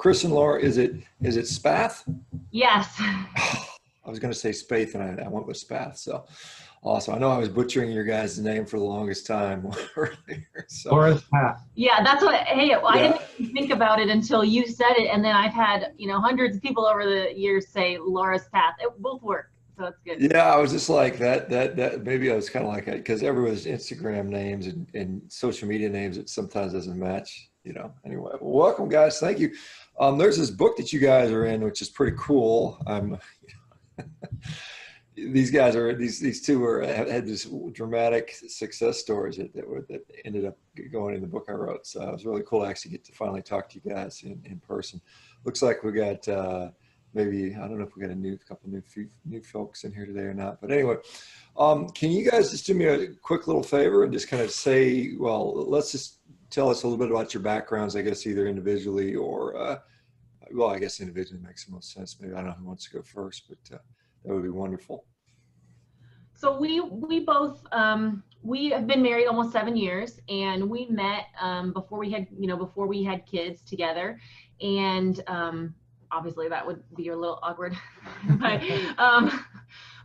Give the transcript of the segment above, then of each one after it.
Chris and Laura, is it Spath? Yes. I was going to say Spath, and I went with Spath. So awesome. I know I was butchering your guys' name for the longest time earlier. So Laura's Path. Yeah, that's what, hey, I yeah, didn't even think about it until you said it. And then I've had, hundreds of people over the years say Laura's Path. It both work. So it's good. yeah. I was just like that. Maybe I was kind of like that because everyone's Instagram names and social media names, it sometimes doesn't match. Anyway, well, welcome guys. Thank you. There's this book that you guys are in, which is pretty cool. These guys are these two had this dramatic success stories that ended up going in the book I wrote. So it was really cool to actually get to finally talk to you guys in person. Looks like we got maybe, I don't know if we got a couple new folks in here today or not. But anyway, can you guys just do me a quick little favor and just kind of say, well, let's just tell us a little bit about your backgrounds, I guess either individually or well, I guess individually makes the most sense. Maybe I don't know who wants to go first, but that would be wonderful. So we both we have been married almost 7 years, and we met before we had kids together, and obviously that would be a little awkward,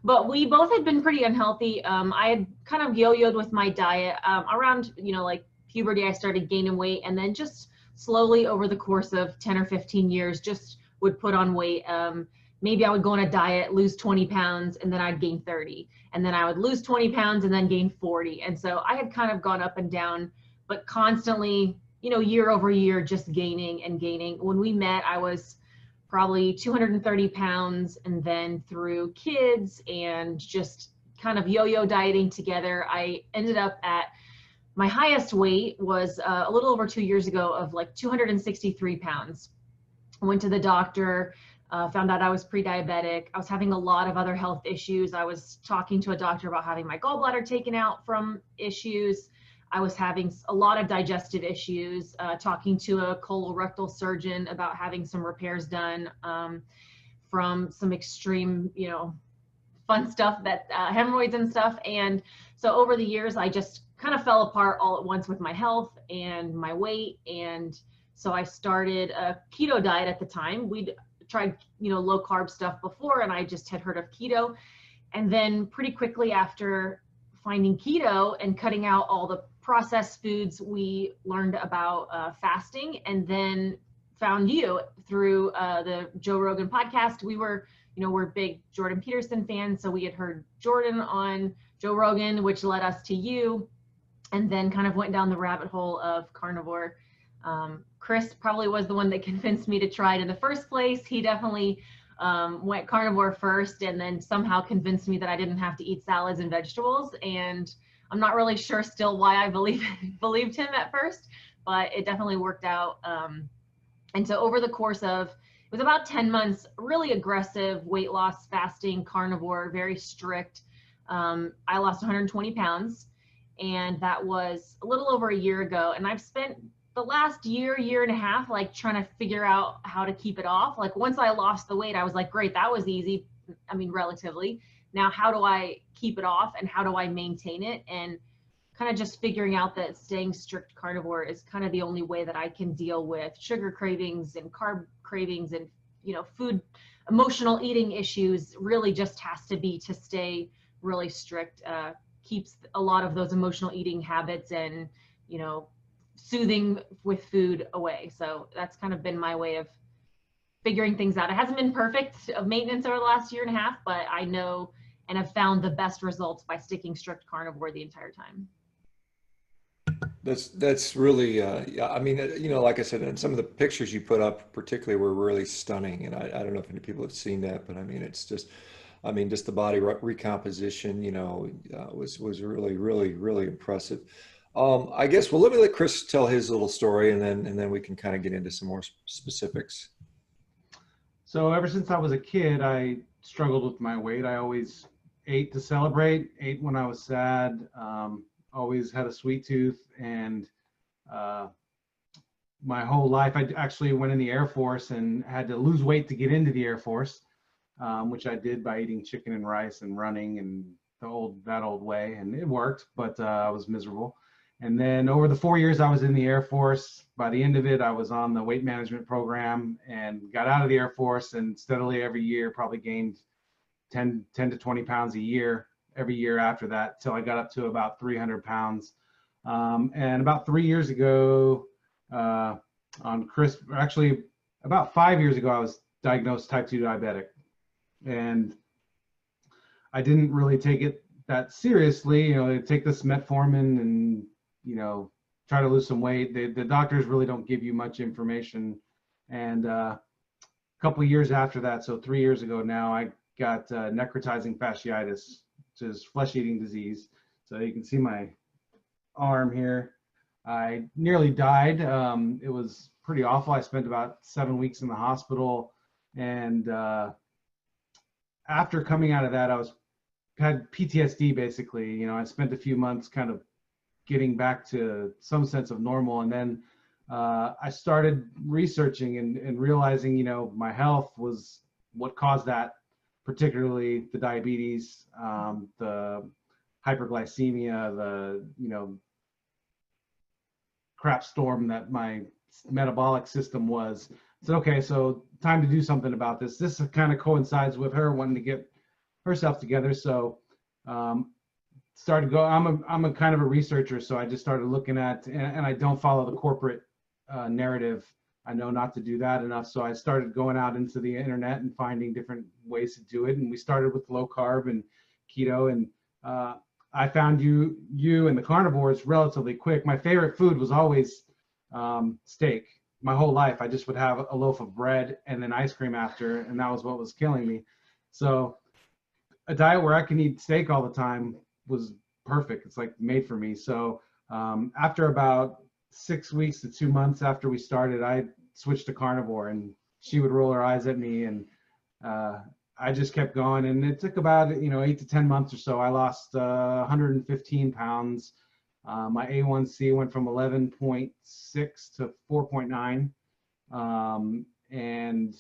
but we both had been pretty unhealthy. I had kind of yo-yoed with my diet around like puberty. I started gaining weight, and then just slowly over the course of 10 or 15 years just would put on weight. Maybe I would go on a diet, lose 20 pounds, and then I'd gain 30. And then I would lose 20 pounds and then gain 40. And so I had kind of gone up and down, but constantly, year over year, just gaining and gaining. When we met, I was probably 230 pounds. And then through kids and just kind of yo-yo dieting together, I ended up at my highest weight was a little over 2 years ago of like 263 pounds. I went to the doctor. Found out I was pre-diabetic. I was having a lot of other health issues. I was talking to a doctor about having my gallbladder taken out from issues. I was having a lot of digestive issues, talking to a colorectal surgeon about having some repairs done from some extreme, fun stuff, that hemorrhoids and stuff. And so over the years, I just kind of fell apart all at once with my health and my weight. And so I started a keto diet at the time. We'd tried, low carb stuff before, and I just had heard of keto. And then pretty quickly after finding keto and cutting out all the processed foods, we learned about fasting, and then found you through the Joe Rogan podcast. We were, we're big Jordan Peterson fans. So we had heard Jordan on Joe Rogan, which led us to you, and then kind of went down the rabbit hole of carnivore. Chris probably was the one that convinced me to try it in the first place. He definitely went carnivore first, and then somehow convinced me that I didn't have to eat salads and vegetables. And I'm not really sure still why I believed him at first, but it definitely worked out. And so over the course of, it was about 10 months, really aggressive weight loss, fasting, carnivore, very strict. I lost 120 pounds, and that was a little over a year ago. And I've spent the last year and a half, like trying to figure out how to keep it off. Like once I lost the weight, I was like, great, that was easy. I mean, relatively. Now, how do I keep it off, and how do I maintain it? And kind of just figuring out that staying strict carnivore is kind of the only way that I can deal with sugar cravings and carb cravings and, food, emotional eating issues. Really just has to be to stay really strict, keeps a lot of those emotional eating habits and, soothing with food away. So that's kind of been my way of figuring things out. It hasn't been perfect of maintenance over the last year and a half, but I know and have found the best results by sticking strict carnivore the entire time. That's really, yeah, I mean, like I said, and some of the pictures you put up particularly were really stunning. And I don't know if any people have seen that, but I mean, it's just, just the body recomposition, was really, really, really impressive. I guess, well, let Chris tell his little story, and then we can kind of get into some more specifics. So ever since I was a kid, I struggled with my weight. I always ate to celebrate, ate when I was sad, always had a sweet tooth, and my whole life, I actually went in the Air Force and had to lose weight to get into the Air Force, which I did by eating chicken and rice and running and that old way, and it worked, but I was miserable. And then over the 4 years I was in the Air Force, by the end of it, I was on the weight management program and got out of the Air Force, and steadily every year probably gained 10 to 20 pounds a year, every year after that, till I got up to about 300 pounds. And about 3 years ago, actually about 5 years ago, I was diagnosed type 2 diabetic. And I didn't really take it that seriously. They take this metformin and, try to lose some weight. The doctors really don't give you much information. And a couple of years after that, so 3 years ago now, I got necrotizing fasciitis, which is flesh-eating disease. So you can see my arm here. I nearly died. It was pretty awful. I spent about 7 weeks in the hospital. And after coming out of that, I had PTSD basically. I spent a few months kind of getting back to some sense of normal. And then I started researching and realizing, my health was what caused that, particularly the diabetes, the hyperglycemia, the, crap storm that my metabolic system was. I said, okay, so time to do something about this. This kind of coincides with her wanting to get herself together. So started going, I'm a kind of a researcher. So I just started looking at, and I don't follow the corporate narrative. I know not to do that enough. So I started going out into the internet and finding different ways to do it. And we started with low carb and keto. And I found you and the carnivores relatively quick. My favorite food was always steak. My whole life, I just would have a loaf of bread and then ice cream after, and that was what was killing me. So a diet where I can eat steak all the time was perfect. It's like made for me. So after about 6 weeks to 2 months after we started, I switched to carnivore, and she would roll her eyes at me, and I just kept going. And it took about 8 to 10 months or so. I lost 115 pounds. My A1C went from 11.6 to 4.9. And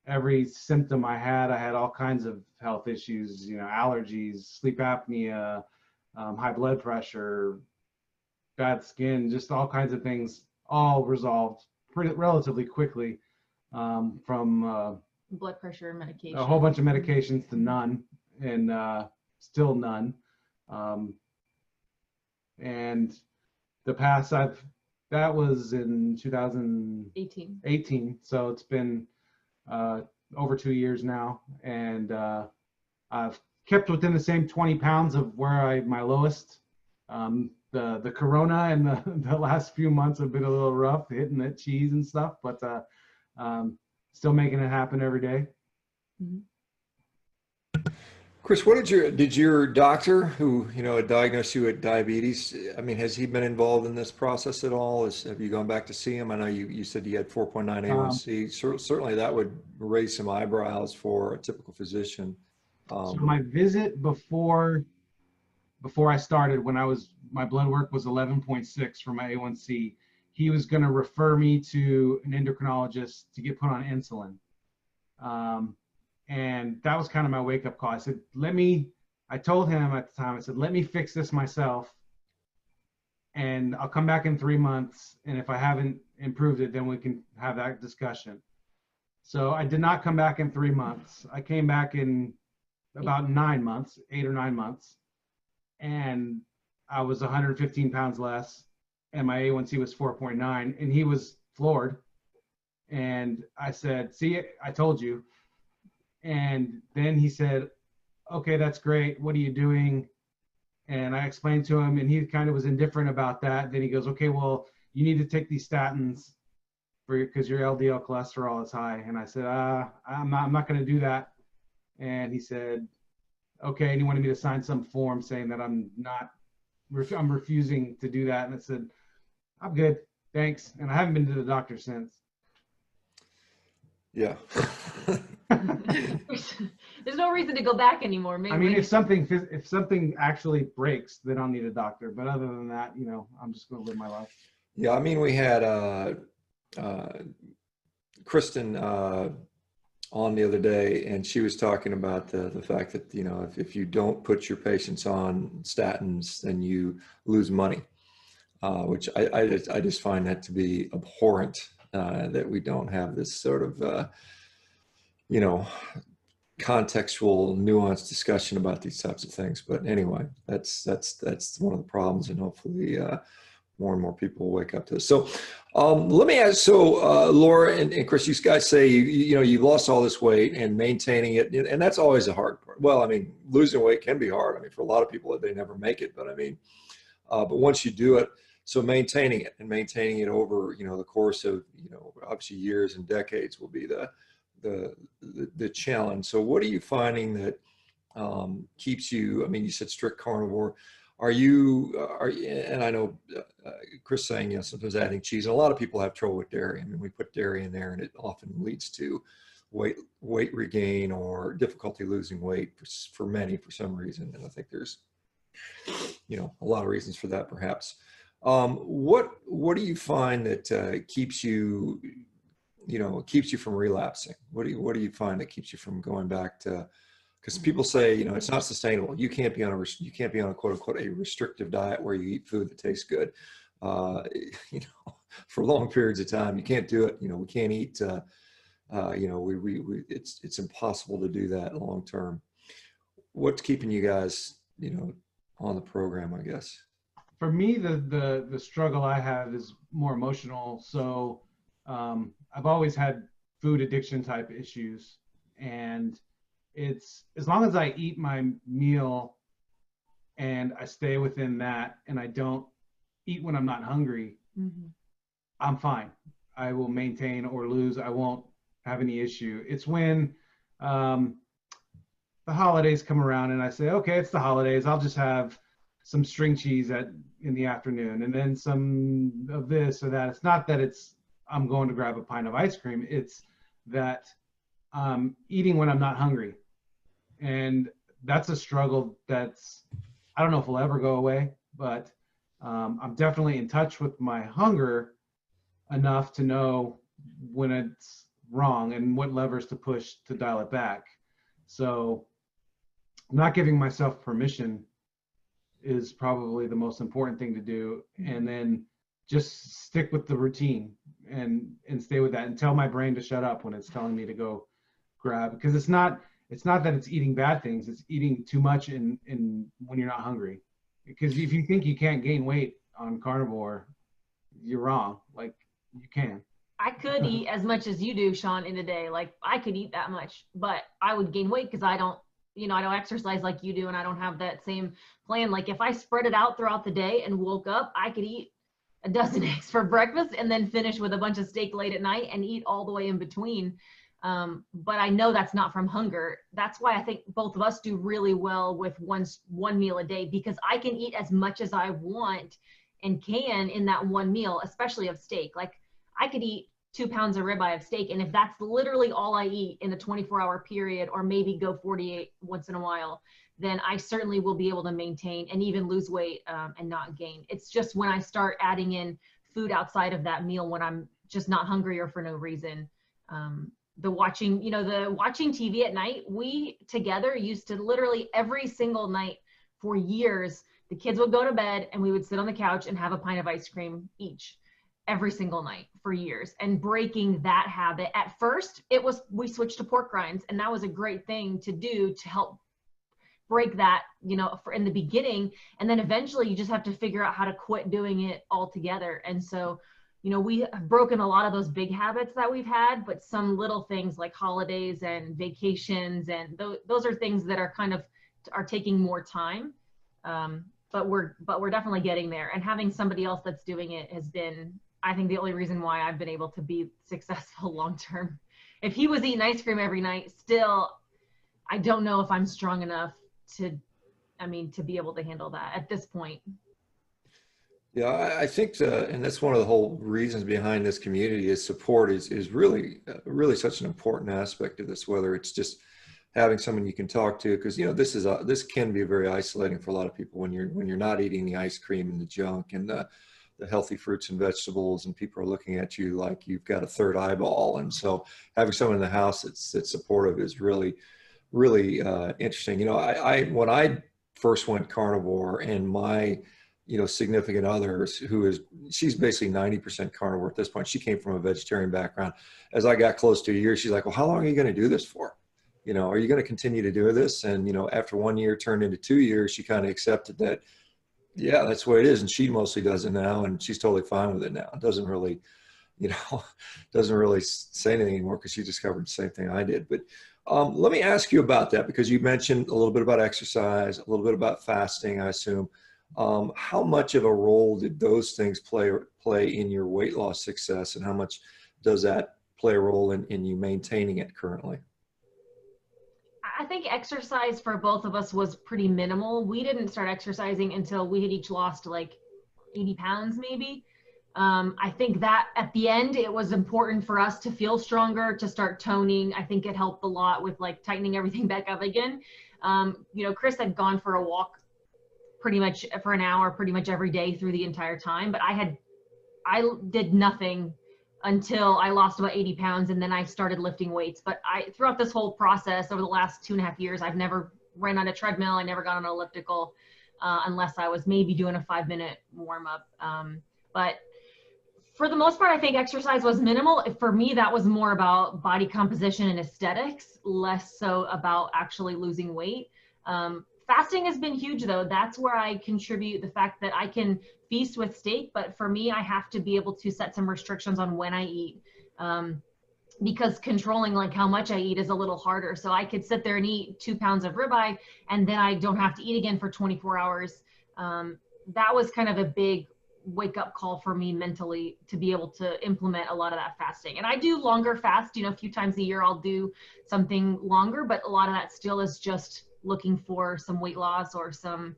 every symptom I had all kinds of health issues, allergies, sleep apnea, high blood pressure, bad skin, just all kinds of things, all resolved relatively quickly, from Blood pressure medication. a whole bunch of medications to none, and still none. And the past that was in 2018. So it's been over 2 years now, and I've kept within the same 20 pounds of where my lowest. The corona and the last few months have been a little rough, hitting that cheese and stuff, but still making it happen every day. Mm-hmm. Chris, did your doctor who, had diagnosed you with diabetes, I mean, has he been involved in this process at all? Have you gone back to see him? I know you said you had 4.9 A1C. Certainly that would raise some eyebrows for a typical physician. So my visit before I started, when my blood work was 11.6 for my A1C, he was going to refer me to an endocrinologist to get put on insulin. And that was kind of my wake up call. I said, I told him at the time, I said, let me fix this myself, and I'll come back in 3 months. And if I haven't improved it, then we can have that discussion. So I did not come back in 3 months. I came back in about 9 months, 8 or 9 months. And I was 115 pounds less, and my A1C was 4.9, and he was floored. And I said, see, I told you. And then he said, okay, that's great. What are you doing? And I explained to him, and he kind of was indifferent about that. Then he goes, okay, well, you need to take these statins because your LDL cholesterol is high. And I said, I'm not going to do that. And he said, okay. And he wanted me to sign some form saying that I'm refusing to do that. And I said, I'm good, thanks. And I haven't been to the doctor since. Yeah. There's no reason to go back anymore. Maybe. I mean, if something actually breaks, then I'll need a doctor. But other than that, I'm just going to live my life. Yeah, I mean, we had Kristen on the other day, and she was talking about the fact that if you don't put your patients on statins, then you lose money. which I just find that to be abhorrent, that we don't have this sort of, you know, contextual, nuanced discussion about these types of things. But anyway, that's one of the problems, and hopefully more and more people will wake up to this. So let me ask, so Laura and Chris, you guys say, you know, you've lost all this weight and maintaining it, and that's always a hard part. Well, I mean, losing weight can be hard. I mean, for a lot of people, they never make it, but I mean, but once you do it, so maintaining it over, you know, the course of, you know, obviously years and decades will be the challenge. So what are you finding that keeps you, I mean, you said strict carnivore. Are you, and I know Chris saying, you know, sometimes adding cheese, and a lot of people have trouble with dairy. I mean, we put dairy in there and it often leads to weight regain or difficulty losing weight for many, for some reason. And I think there's, you know, a lot of reasons for that perhaps. What do you find that keeps you, you know, keeps you from relapsing? What do you find that keeps you from going back to, because people say, you know, it's not sustainable. You can't be on a quote unquote a restrictive diet where you eat food that tastes good, you know, for long periods of time. You can't do it. You know, we can't eat, you know, it's impossible to do that long term. What's keeping you guys, you know, on the program, I guess? For me, the struggle I have is more emotional. So I've always had food addiction type issues, and it's, as long as I eat my meal and I stay within that and I don't eat when I'm not hungry, I'm fine. I will maintain or lose. I won't have any issue. It's when the holidays come around and I say, okay, it's the holidays, I'll just have some string cheese in the afternoon, and then some of this or that. It's not that I'm going to grab a pint of ice cream. It's that I'm eating when I'm not hungry. And that's a struggle that's, I don't know if it'll ever go away, but I'm definitely in touch with my hunger enough to know when it's wrong and what levers to push to dial it back. So not giving myself permission is probably the most important thing to do. And then just stick with the routine and stay with that, and tell my brain to shut up when it's telling me to go grab, because it's not that it's eating bad things, it's eating too much in when you're not hungry. Because if you think you can't gain weight on carnivore, you're wrong. Like, you can. I could eat as much as you do, Sean, in a day. Like, I could eat that much, but I would gain weight because I don't exercise like you do, and I don't have that same plan. Like, if I spread it out throughout the day and woke up, I could eat a dozen eggs for breakfast and then finish with a bunch of steak late at night and eat all the way in between. But I know that's not from hunger. That's why I think both of us do really well with one meal a day, because I can eat as much as I want and can in that one meal, especially of steak. Like, I could eat 2 pounds of ribeye of steak, and if that's literally all I eat in a 24-hour period, or maybe go 48 once in a while, then I certainly will be able to maintain and even lose weight and not gain. It's just when I start adding in food outside of that meal, when I'm just not hungry or for no reason. The watching TV at night, we together used to literally every single night for years, the kids would go to bed and we would sit on the couch and have a pint of ice cream each every single night for years. And breaking that habit, at first we switched to pork rinds, and that was a great thing to do to help break that, you know, for in the beginning. And then eventually you just have to figure out how to quit doing it altogether. And so, you know, we have broken a lot of those big habits that we've had, but some little things like holidays and vacations, and those are things that are taking more time. But we're definitely getting there. And having somebody else that's doing it has been, I think, the only reason why I've been able to be successful long term. If he was eating ice cream every night, still, I don't know if I'm strong enough to be able to handle that at this point. Yeah, I think, and that's one of the whole reasons behind this community is support is really, really such an important aspect of this, whether it's just having someone you can talk to, because, you know, this can be very isolating for a lot of people when you're not eating the ice cream and the junk and the healthy fruits and vegetables, and people are looking at you like you've got a third eyeball. And so having someone in the house that's supportive is really, really interesting. You know, when I first went carnivore, and significant others she's basically 90% carnivore at this point. She came from a vegetarian background. As I got close to a year, she's like, well, how long are you going to do this for? Are you going to continue to do this? And, after 1 year turned into 2 years, she kind of accepted that, yeah, that's what it is. And she mostly does it now, and she's totally fine with it now. It doesn't really, doesn't really say anything anymore because she discovered the same thing I did. But let me ask you about that, because you mentioned a little bit about exercise, a little bit about fasting, I assume. How much of a role did those things play in your weight loss success, and how much does that play a role in you maintaining it currently? I think exercise for both of us was pretty minimal. We didn't start exercising until we had each lost like 80 pounds maybe. I think that at the end, it was important for us to feel stronger, to start toning. I think it helped a lot with like tightening everything back up again. Chris had gone for a walk pretty much for an hour, pretty much every day through the entire time. But I did nothing until I lost about 80 pounds, and then I started lifting weights. But throughout this whole process over the last 2.5 years, I've never ran on a treadmill. I never got on an elliptical unless I was maybe doing a 5-minute warm up. But for the most part, I think exercise was minimal. For me, that was more about body composition and aesthetics, less so about actually losing weight. Fasting has been huge though. That's where I contribute the fact that I can feast with steak, but for me, I have to be able to set some restrictions on when I eat, because controlling like how much I eat is a little harder. So I could sit there and eat 2 pounds of ribeye, and then I don't have to eat again for 24 hours. That was kind of a big wake up call for me mentally to be able to implement a lot of that fasting. And I do longer fast, a few times a year I'll do something longer, but a lot of that still is just looking for some weight loss or some,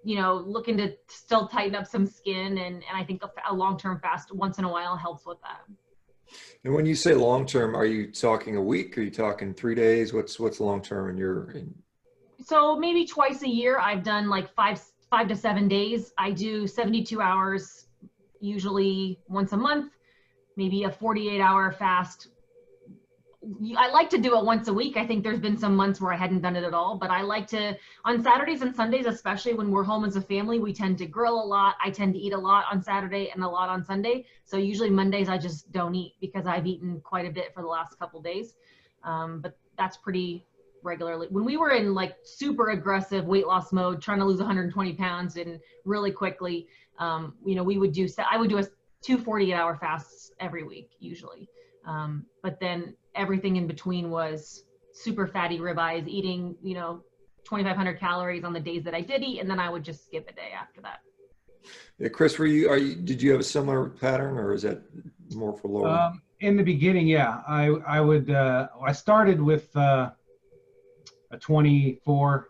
looking to still tighten up some skin. And I think a long-term fast once in a while helps with that. And when you say long-term, are you talking a week? Are you talking 3 days? What's long-term So maybe twice a year. I've done like 5 to 7 days. I do 72 hours, usually once a month, maybe a 48-hour fast. I like to do it once a week. I think there's been some months where I hadn't done it at all, but I like to, on Saturdays and Sundays, especially when we're home as a family, we tend to grill a lot. I tend to eat a lot on Saturday and a lot on Sunday. So usually Mondays I just don't eat because I've eaten quite a bit for the last couple days. But that's pretty regularly. When we were in like super aggressive weight loss mode, trying to lose 120 pounds and really quickly, I would do 2 48-hour fasts every week usually. But then everything in between was super fatty ribeyes, eating, 2,500 calories on the days that I did eat. And then I would just skip a day after that. Yeah, Chris, did you have a similar pattern, or is that more for lower? In the beginning, yeah, I started with a 24,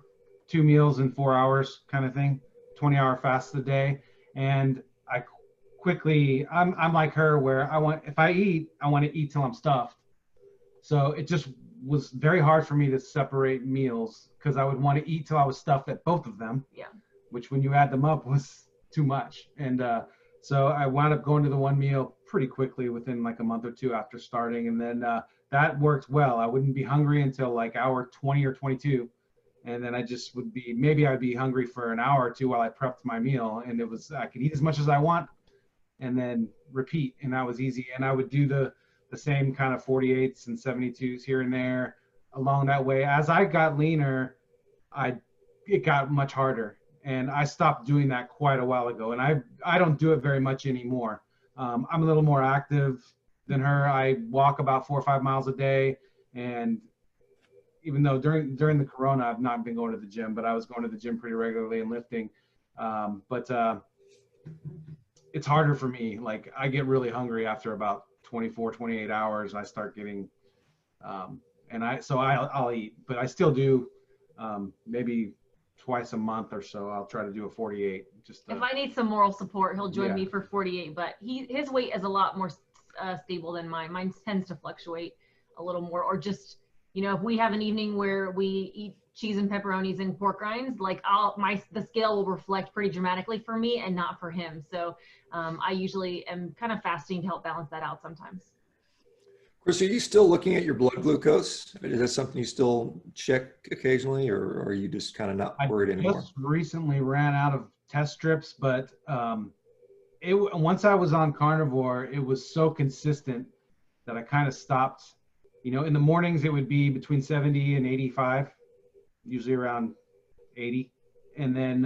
2 meals in 4 hours kind of thing, 20-hour fast a day. And I quickly, I'm like her, where if I eat, I want to eat till I'm stuffed. So it just was very hard for me to separate meals because I would want to eat till I was stuffed at both of them. Yeah. Which when you add them up was too much. And so I wound up going to the 1 meal pretty quickly within like a month or 2 after starting. And then that worked well. I wouldn't be hungry until like hour 20 or 22. And then I just maybe I'd be hungry for an hour or 2 while I prepped my meal. And I could eat as much as I want and then repeat. And that was easy. And I would do the same kind of 48s and 72s here and there along that way. As I got leaner, it got much harder. And I stopped doing that quite a while ago. And I don't do it very much anymore. I'm a little more active than her. I walk about 4 or 5 miles a day. And even though during the Corona, I've not been going to the gym, but I was going to the gym pretty regularly and lifting. But it's harder for me. Like I get really hungry after about 24, 28 hours. I start getting, I'll eat, but I still do maybe twice a month or so. I'll try to do a 48. If I need some moral support, he'll join me for 48, but his weight is a lot more stable than mine. Mine tends to fluctuate a little more, or just, if we have an evening where we eat cheese and pepperonis and pork rinds, like the scale will reflect pretty dramatically for me and not for him. So I usually am kind of fasting to help balance that out sometimes. Chris, are you still looking at your blood glucose? Is that something you still check occasionally, or are you just kind of not worried anymore? I just recently ran out of test strips, but once I was on Carnivore, it was so consistent that I kind of stopped. You know, in the mornings it would be between 70 and 85, usually around 80. And then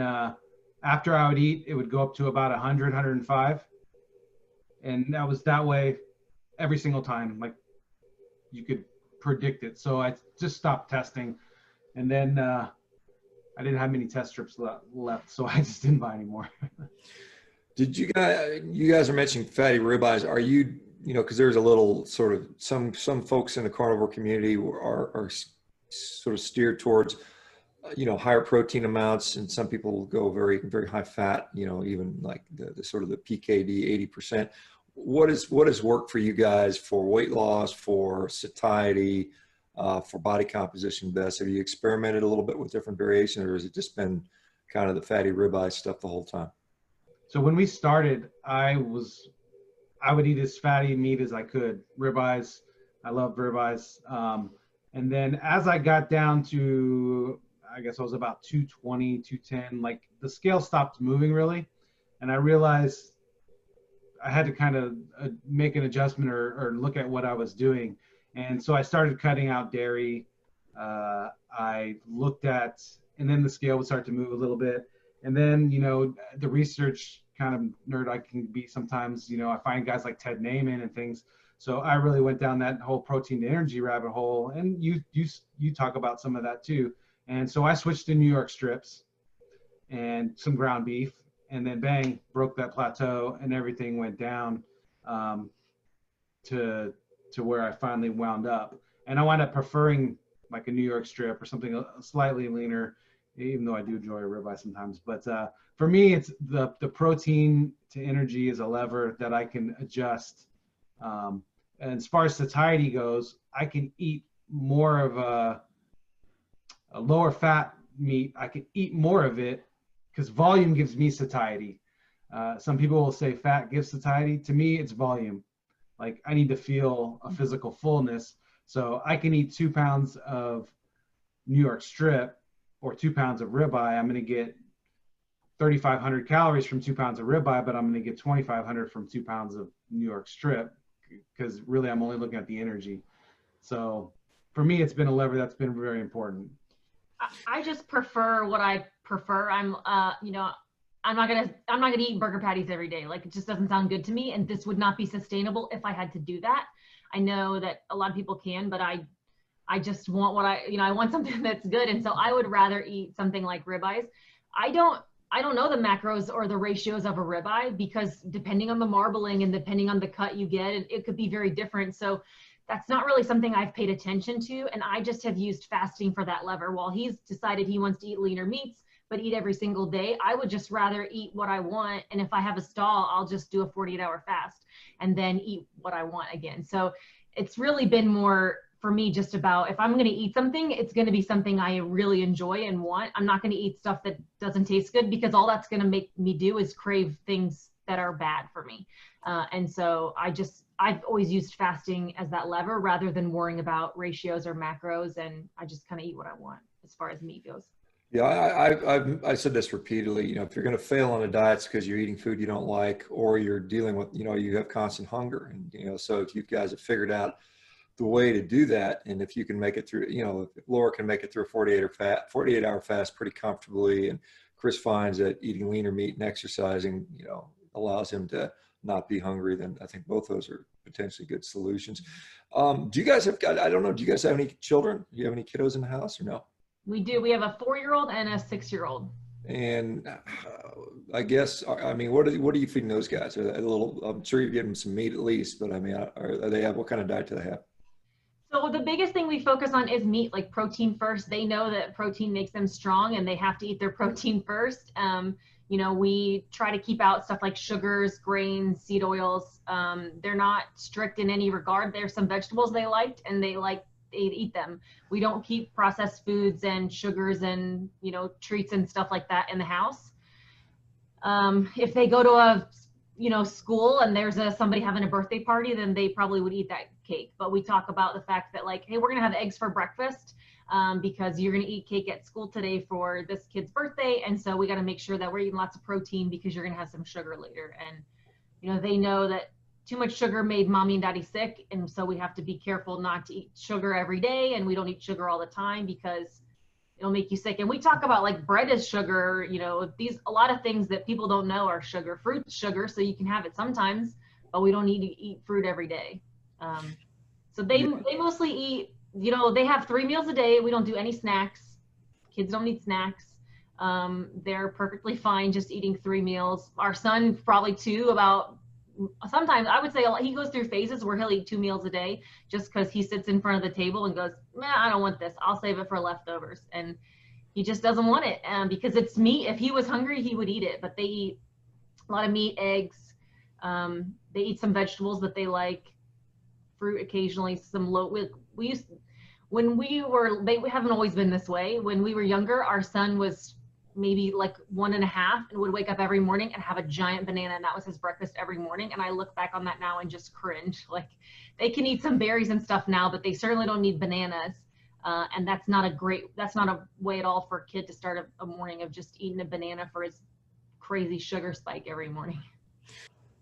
after I would eat, it would go up to about 100, 105. And that was that way every single time. Like, you could predict it. So I just stopped testing. And then I didn't have many test strips left, so I just didn't buy any more. Did you guys are mentioning fatty ribeyes. Are you know, because there's a little sort of some folks in the carnivore community are sort of steered towards you know, higher protein amounts, and some people will go very, very high fat, you know, even like the sort of the PKD 80%. What has worked for you guys for weight loss, for satiety, for body composition best? Have you experimented a little bit with different variations, or has it just been kind of the fatty ribeye stuff the whole time? So when we started, I would eat as fatty meat as I could. Ribeyes, I love ribeyes. And then as I got down to, I guess I was about 220, 210, like the scale stopped moving really. And I realized I had to kind of make an adjustment or look at what I was doing. And so I started cutting out dairy. I looked at, and then the scale would start to move a little bit. And then, you know, the research kind of nerd I can be sometimes, you know, I find guys like Ted Naiman and things. So I really went down that whole protein to energy rabbit hole. And you talk about some of that too. And so I switched to New York strips and some ground beef, and then bang, broke that plateau, and everything went down to where I finally wound up. And I wound up preferring like a New York strip or something slightly leaner, even though I do enjoy a ribeye sometimes. But for me, it's the protein to energy is a lever that I can adjust. And as far as satiety goes, I can eat more of a lower fat meat. I can eat more of it because volume gives me satiety. Some people will say fat gives satiety. To me, it's volume. Like, I need to feel a physical fullness. So I can eat 2 pounds of New York strip or 2 pounds of ribeye. I'm going to get 3,500 calories from 2 pounds of ribeye, but I'm going to get 2,500 from 2 pounds of New York strip, because really I'm only looking at the energy. So for me, it's been a lever that's been very important. I just prefer what I prefer. I'm, you know, I'm not gonna eat burger patties every day. Like, it just doesn't sound good to me, and this would not be sustainable if I had to do that. I know that a lot of people can, but I just want what I want something that's good, and so I would rather eat something like ribeyes. I don't know the macros or the ratios of a ribeye, because depending on the marbling and depending on the cut you get, it could be very different. So that's not really something I've paid attention to. And I just have used fasting for that lever. While he's decided he wants to eat leaner meats, but eat every single day, I would just rather eat what I want. And if I have a stall, I'll just do a 48-hour fast and then eat what I want again. So it's really been more for me just about, if I'm going to eat something, it's going to be something I really enjoy and want. I'm not going to eat stuff that doesn't taste good, because all that's going to make me do is crave things that are bad for me. And so I've always used fasting as that lever rather than worrying about ratios or macros, and I just kind of eat what I want as far as meat goes. Yeah, I said this repeatedly. You know, if you're going to fail on a diet, it's because you're eating food you don't like, or you're dealing with, you know, you have constant hunger. And, you know, so if you guys have figured out the way to do that, and if you can make it through, you know, if Laura can make it through a 48-hour fast pretty comfortably, and Chris finds that eating leaner meat and exercising, you know, allows him to not be hungry, then I think both those are potentially good solutions. Do you guys I don't know, do you guys have any children? Do you have any kiddos in the house, or no? We do. We have a 4-year-old and a 6-year-old. And I guess, I mean, what are you feeding those guys? Are they a little, I'm sure you're giving them some meat at least, but I mean, what kind of diet do they have? So the biggest thing we focus on is meat, like protein first. They know that protein makes them strong, and they have to eat their protein first. You know, we try to keep out stuff like sugars, grains, seed oils. They're not strict in any regard. There's some vegetables they liked, and they eat them. We don't keep processed foods and sugars and, you know, treats and stuff like that in the house. If they go to a, you know, school and there's somebody having a birthday party, then they probably would eat that cake. But we talk about the fact that, like, hey, we're gonna have eggs for breakfast. because you're going to eat cake at school today for this kid's birthday. And so we got to make sure that we're eating lots of protein because you're going to have some sugar later. And, you know, they know that too much sugar made mommy and daddy sick. And so we have to be careful not to eat sugar every day. And we don't eat sugar all the time because it'll make you sick. And we talk about like bread is sugar, you know, a lot of things that people don't know are sugar. Fruit's sugar, so you can have it sometimes, but we don't need to eat fruit every day. So they mostly eat, you know, they have 3 meals a day. We don't do any snacks. Kids don't need snacks. They're perfectly fine just eating 3 meals. Our son probably 2, sometimes I would say he goes through phases where he'll eat 2 meals a day just because he sits in front of the table and goes, man, I don't want this. I'll save it for leftovers. And he just doesn't want it because it's meat. If he was hungry, he would eat it. But they eat a lot of meat, eggs. They eat some vegetables that they like, fruit occasionally, some they haven't always been this way. When we were younger, our son was maybe like 1.5 and would wake up every morning and have a giant banana, and that was his breakfast every morning. And I look back on that now and just cringe. Like, they can eat some berries and stuff now, but they certainly don't need bananas. And that's not a way at all for a kid to start a morning of just eating a banana for his crazy sugar spike every morning.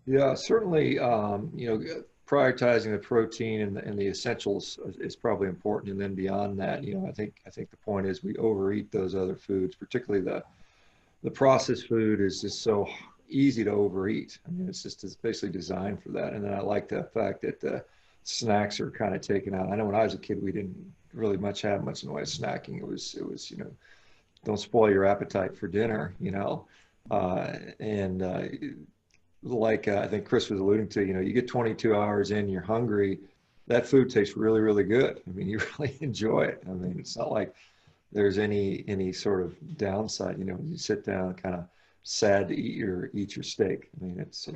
Yeah, certainly, you know, prioritizing the protein and the essentials is probably important. And then beyond that, you know, I think the point is we overeat those other foods, particularly the processed food is just so easy to overeat. I mean, it's basically designed for that. And then I like the fact that the snacks are kind of taken out. I know when I was a kid, we didn't really have much in the way of snacking. It was, you know, don't spoil your appetite for dinner, you know, like I think Chris was alluding to, you know, you get 22 hours in, you're hungry, that food tastes really, really good. I mean, you really enjoy it. I mean, it's not like there's any sort of downside, you know, you sit down kind of sad to eat your steak. I mean, it's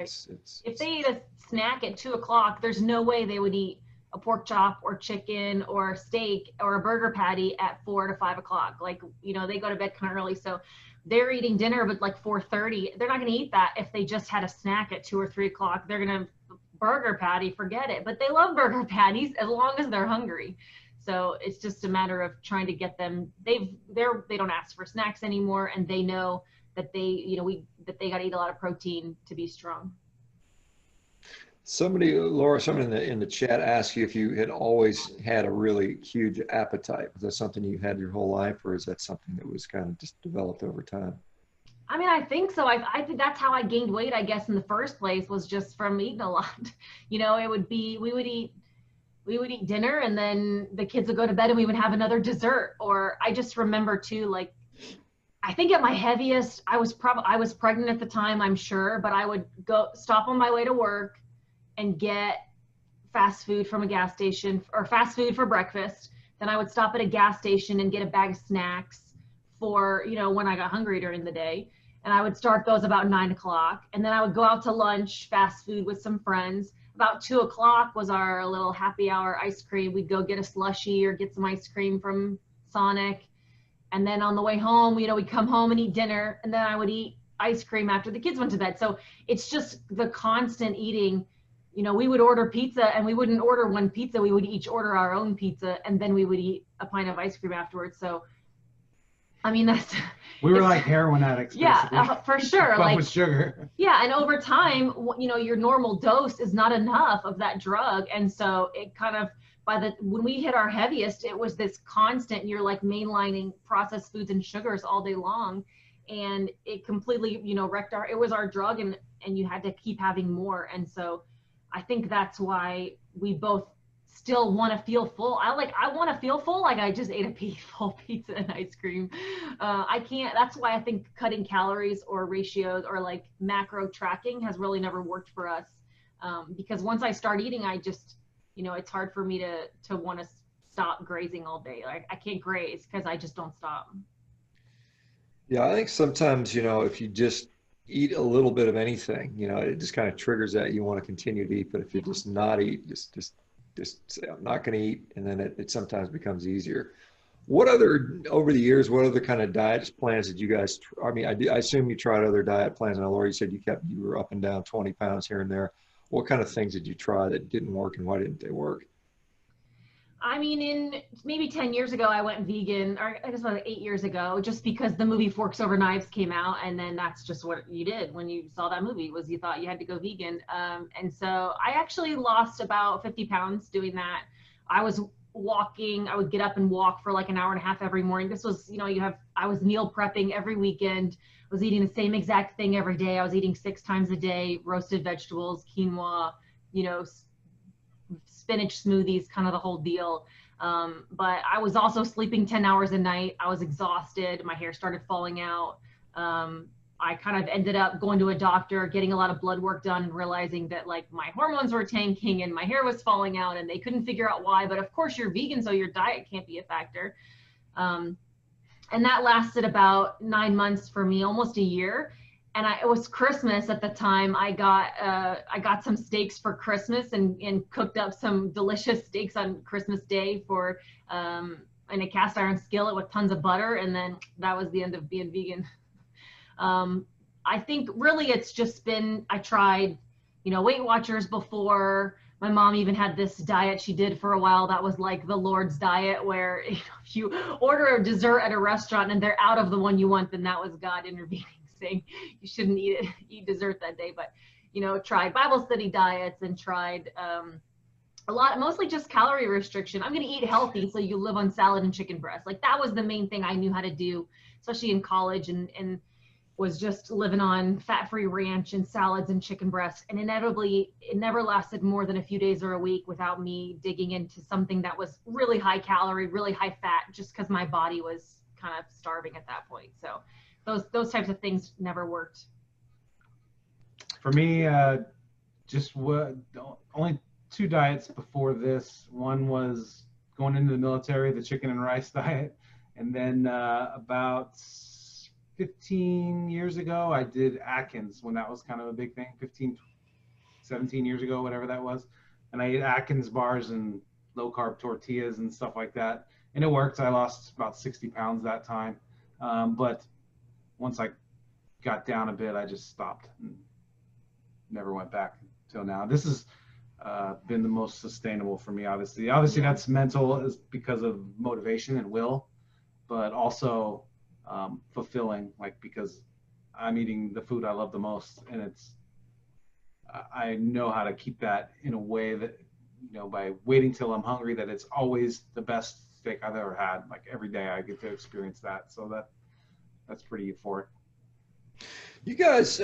if they eat a snack at 2 o'clock, there's no way they would eat a pork chop or chicken or steak or a burger patty at 4 to 5 o'clock. Like, you know, they go to bed kind of early. So they're eating dinner but like 4:30. They're not going to eat that if they just had a snack at 2 or 3 o'clock. They're going to burger patty, forget it. But they love burger patties as long as they're hungry. So it's just a matter of trying to get them. They don't ask for snacks anymore, and they know that they got to eat a lot of protein to be strong. Laura, someone in the chat asked you if you had always had a really huge appetite. Was that something you had your whole life, or is that something that was kind of just developed over time? I mean, I think so. I think that's how I gained weight, I guess, in the first place, was just from eating a lot. You know, we would eat dinner, and then the kids would go to bed and we would have another dessert. Or I just remember too, like, I think at my heaviest, I was pregnant at the time, I'm sure, but I would stop on my way to work and get fast food from a gas station, or fast food for breakfast. Then I would stop at a gas station and get a bag of snacks for, you know, when I got hungry during the day. And I would start those about 9 o'clock. And then I would go out to lunch, fast food with some friends. About 2 o'clock was our little happy hour ice cream. We'd go get a slushie or get some ice cream from Sonic. And then on the way home, you know, we'd come home and eat dinner. And then I would eat ice cream after the kids went to bed. So it's just the constant eating. You know, we would order pizza, and we wouldn't order one pizza. We would each order our own pizza, and then we would eat a pint of ice cream afterwards. So, I mean, we were like heroin addicts. Yeah, for sure. Like with sugar. Yeah, and over time, you know, your normal dose is not enough of that drug, and so it kind of, when we hit our heaviest, it was this constant. You're like mainlining processed foods and sugars all day long, and it completely, you know, it was our drug, and you had to keep having more, and so. I think that's why we both still want to feel full. I want to feel full like I just ate a full pizza and ice cream. I can't. That's why I think cutting calories or ratios or like macro tracking has really never worked for us. Because once I start eating, I just, you know, it's hard for me to want to stop grazing all day. Like, I can't graze because I just don't stop. Yeah, I think sometimes, you know, if you just eat a little bit of anything, you know, it just kind of triggers that you want to continue to eat. But if you just not eat, just say, I'm not going to eat, and then it sometimes becomes easier. Over the years, what other kind of diet plans did you guys, I mean, I assume you tried other diet plans. And Laura, you said you were up and down 20 pounds here and there. What kind of things did you try that didn't work, and why didn't they work? I mean, in maybe 10 years ago, I went vegan, or I guess about 8 years ago, just because the movie Forks Over Knives came out, and then that's just what you did when you saw that movie, was you thought you had to go vegan. And so I actually lost about 50 pounds doing that. I was walking, I would get up and walk for like an hour and a half every morning. This was, I was meal prepping every weekend. I was eating the same exact thing every day. I was eating 6 times a day, roasted vegetables, quinoa, you know, spinach smoothies, kind of the whole deal. But I was also sleeping 10 hours a night. I was exhausted. My hair started falling out. I kind of ended up going to a doctor, getting a lot of blood work done, and realizing that like my hormones were tanking and my hair was falling out, and they couldn't figure out why. But of course you're vegan, so your diet can't be a factor. And that lasted about 9 months for me, almost a year. And it was Christmas at the time. I got some steaks for Christmas and cooked up some delicious steaks on Christmas Day for in a cast iron skillet with tons of butter. And then that was the end of being vegan. I think really it's just been, I tried, Weight Watchers before. My mom even had this diet she did for a while that was like the Lord's diet, where if you order a dessert at a restaurant and they're out of the one you want, then that was God intervening, saying you shouldn't eat dessert that day. But tried Bible study diets and tried a lot, mostly just calorie restriction. I'm going to eat healthy, so you live on salad and chicken breast. Like that was the main thing I knew how to do, especially in college, and was just living on fat-free ranch and salads and chicken breast. And inevitably, it never lasted more than a few days or a week without me digging into something that was really high calorie, really high fat, just because my body was kind of starving at that point. So those types of things never worked. For me, just only 2 diets before this. One was going into the military, the chicken and rice diet. And then about 15 years ago, I did Atkins when that was kind of a big thing, 17 years ago, whatever that was. And I ate Atkins bars and low carb tortillas and stuff like that. And it worked. I lost about 60 pounds that time. But once I got down a bit, I just stopped and never went back till now. This has been the most sustainable for me, obviously. Obviously, that's mental, is because of motivation and will, but also fulfilling, like, because I'm eating the food I love the most, and I know how to keep that in a way that, by waiting till I'm hungry, that it's always the best steak I've ever had. Like every day I get to experience that. So that's pretty euphoric. You guys,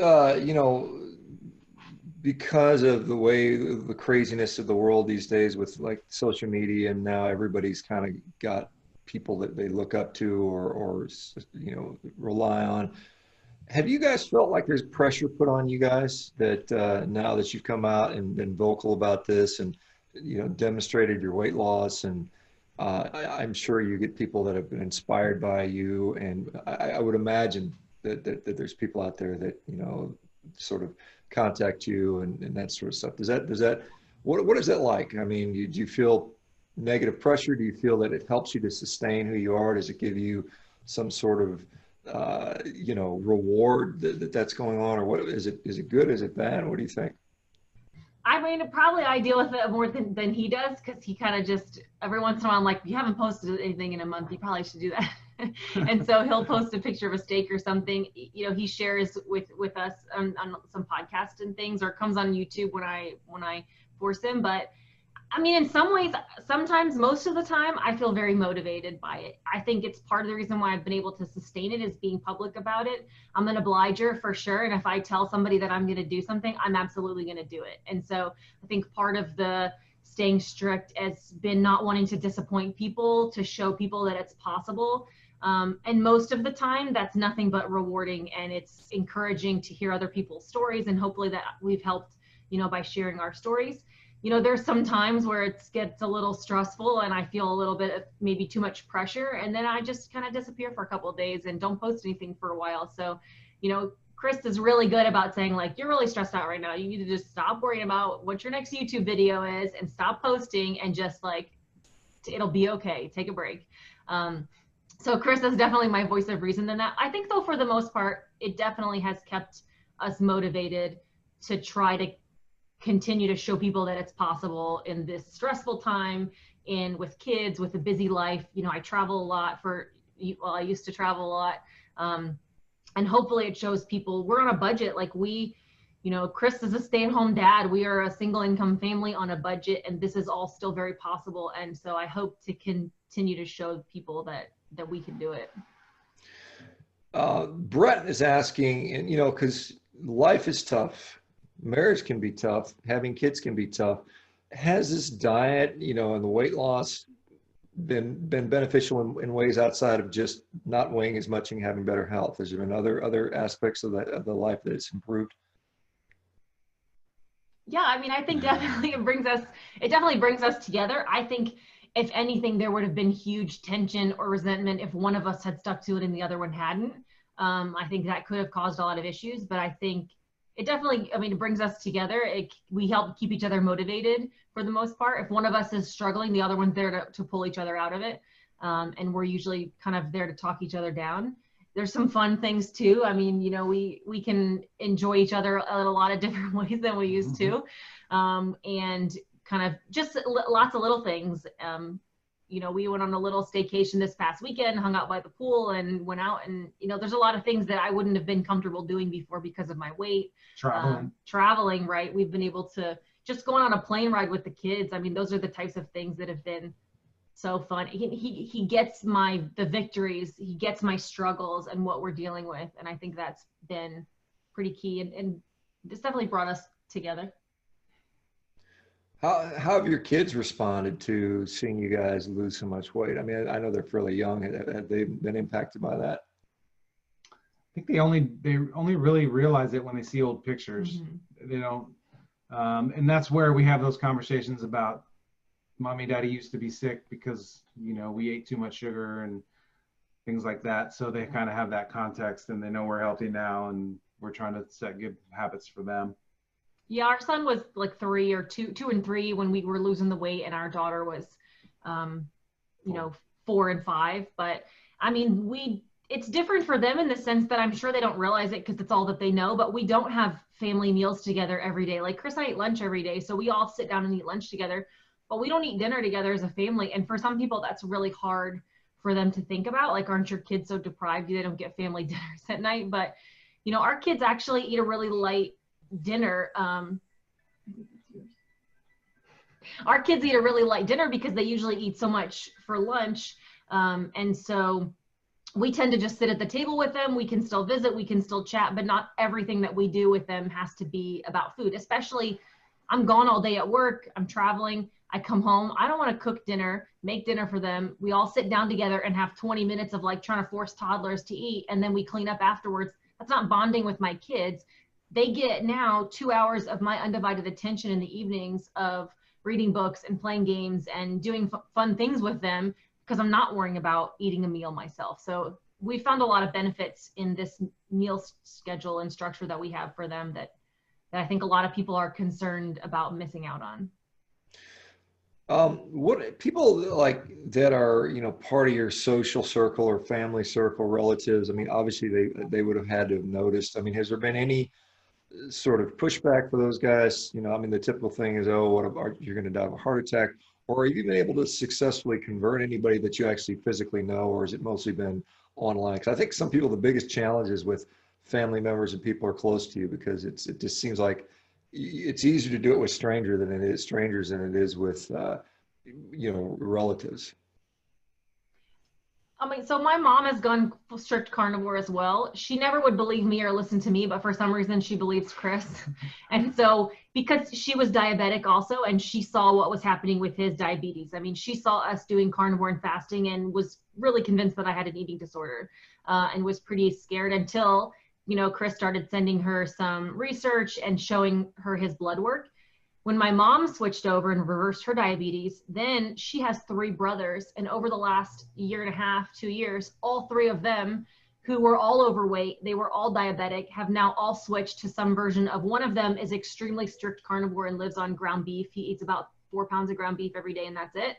because of the craziness of the world these days with like social media, and now everybody's kind of got people that they look up to or rely on. Have you guys felt like there's pressure put on you guys that now that you've come out and been vocal about this and demonstrated your weight loss, and I'm sure you get people that have been inspired by you, and I would imagine that there's people out there that sort of contact you and that sort of stuff. What is that like? I mean, do you feel negative pressure? Do you feel that it helps you to sustain who you are? Does it give you some sort of reward that's going on, or what is it good? Is it bad? What do you think? I mean, probably I deal with it more than he does, because he kind of just, every once in a while, I'm like, you haven't posted anything in a month, you probably should do that. And so he'll post a picture of a steak or something. He shares with us on some podcast and things, or comes on YouTube when I force him. But I mean, in some ways, sometimes, most of the time, I feel very motivated by it. I think it's part of the reason why I've been able to sustain it, is being public about it. I'm an obliger for sure. And if I tell somebody that I'm going to do something, I'm absolutely going to do it. And so I think part of the staying strict has been not wanting to disappoint people, to show people that it's possible. And most of the time, that's nothing but rewarding, and it's encouraging to hear other people's stories, and hopefully that we've helped, by sharing our stories. There's some times where it gets a little stressful and I feel a little bit of maybe too much pressure, and then I just kind of disappear for a couple of days and don't post anything for a while. So, Chris is really good about saying, like, you're really stressed out right now. You need to just stop worrying about what your next YouTube video is and stop posting, and just like, it'll be okay. Take a break. So Chris is definitely my voice of reason in that. I think though, for the most part, it definitely has kept us motivated to try to continue to show people that it's possible in this stressful time, and with kids, with a busy life. You know, I travel a lot well, I used to travel a lot. And hopefully it shows people we're on a budget. Like you know, Chris is a stay-at-home dad. We are a single income family on a budget, and this is all still very possible. And so I hope to continue to show people that we can do it. Brett is asking, and you know, because life is tough, marriage can be tough, having kids can be tough. Has this diet, you know, and the weight loss been beneficial in ways outside of just not weighing as much and having better health? Has there been other aspects of the life that it's improved? Yeah, I mean, I think definitely it definitely brings us together. I think if anything, there would have been huge tension or resentment if one of us had stuck to it and the other one hadn't. I think that could have caused a lot of issues, but I think it definitely, I mean, it brings us together. We help keep each other motivated for the most part. If one of us is struggling, the other one's there to pull each other out of it. And we're usually kind of there to talk each other down. There's some fun things too. I mean, you know, we can enjoy each other in a lot of different ways than we used to. And kind of just lots of little things. You know, we went on a little staycation this past weekend, hung out by the pool and went out, and, you know, there's a lot of things that I wouldn't have been comfortable doing before because of my weight. Traveling, right? We've been able to just going on a plane ride with the kids. I mean, those are the types of things that have been so fun. He gets the victories, he gets my struggles and what we're dealing with. And I think that's been pretty key, and this definitely brought us together. How have your kids responded to seeing you guys lose so much weight? I mean, I know they're fairly young. Have they been impacted by that? I think they only really realize it when they see old pictures. Mm-hmm. You know, and that's where we have those conversations about mommy, daddy used to be sick because, you know, we ate too much sugar and things like that. So they kind of have that context, and they know we're healthy now, and we're trying to set good habits for them. Yeah, our son was like 2 and 3 when we were losing the weight, and our daughter was, you know, 4 and 5. But I mean, it's different for them in the sense that I'm sure they don't realize it because it's all that they know, but we don't have family meals together every day. Like Chris and I eat lunch every day. So we all sit down and eat lunch together, but we don't eat dinner together as a family. And for some people, that's really hard for them to think about. Like, aren't your kids so deprived they don't get family dinners at night? But, you know, our kids actually eat a really light dinner. Our kids eat a really light dinner because they usually eat so much for lunch. And so we tend to just sit at the table with them. We can still visit, we can still chat, but not everything that we do with them has to be about food. Especially, I'm gone all day at work, I'm traveling, I come home, I don't want to cook dinner, make dinner for them. We all sit down together and have 20 minutes of like trying to force toddlers to eat, and then we clean up afterwards. That's not bonding with my kids. They get now 2 hours of my undivided attention in the evenings of reading books and playing games and doing fun things with them, because I'm not worrying about eating a meal myself. So we found a lot of benefits in this meal schedule and structure that we have for them that I think a lot of people are concerned about missing out on. What people like that are, you know, part of your social circle or family circle, relatives, I mean, obviously they would have had to have noticed. I mean, has there been any sort of pushback for those guys? You know, I mean, the typical thing is, oh, you're going to die of a heart attack. Or have you been able to successfully convert anybody that you actually physically know, or has it mostly been online? Because I think some people, the biggest challenge is with family members and people are close to you, because it just seems like it's easier to do it with strangers than it is with, you know, relatives. I mean, so my mom has gone strict carnivore as well. She never would believe me or listen to me, but for some reason she believes Chris. And so because she was diabetic also, and she saw what was happening with his diabetes. I mean, she saw us doing carnivore and fasting and was really convinced that I had an eating disorder, and was pretty scared until, you know, Chris started sending her some research and showing her his blood work. When my mom switched over and reversed her diabetes, then she has 3 brothers. And over the last 1.5 to 2 years, all 3 of them, who were all overweight, they were all diabetic, have now all switched to some version of, one of them is extremely strict carnivore and lives on ground beef. He eats about 4 pounds of ground beef every day, and that's it.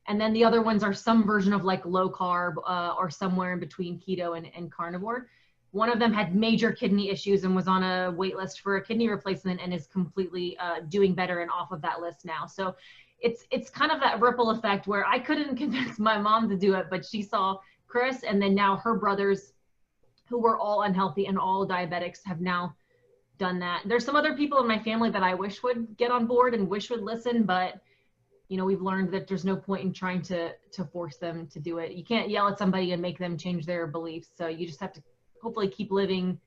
And then the other ones are some version of like low carb, or somewhere in between keto and carnivore. one of them had major kidney issues and was on a wait list for a kidney replacement and is completely doing better and off of that list now. So it's kind of that ripple effect where I couldn't convince my mom to do it, but she saw Chris, and then now her brothers, who were all unhealthy and all diabetics, have now done that. There's some other people in my family that I wish would get on board and wish would listen, but you know, we've learned that there's no point in trying to force them to do it. You can't yell at somebody and make them change their beliefs. So you just have to hopefully keep living,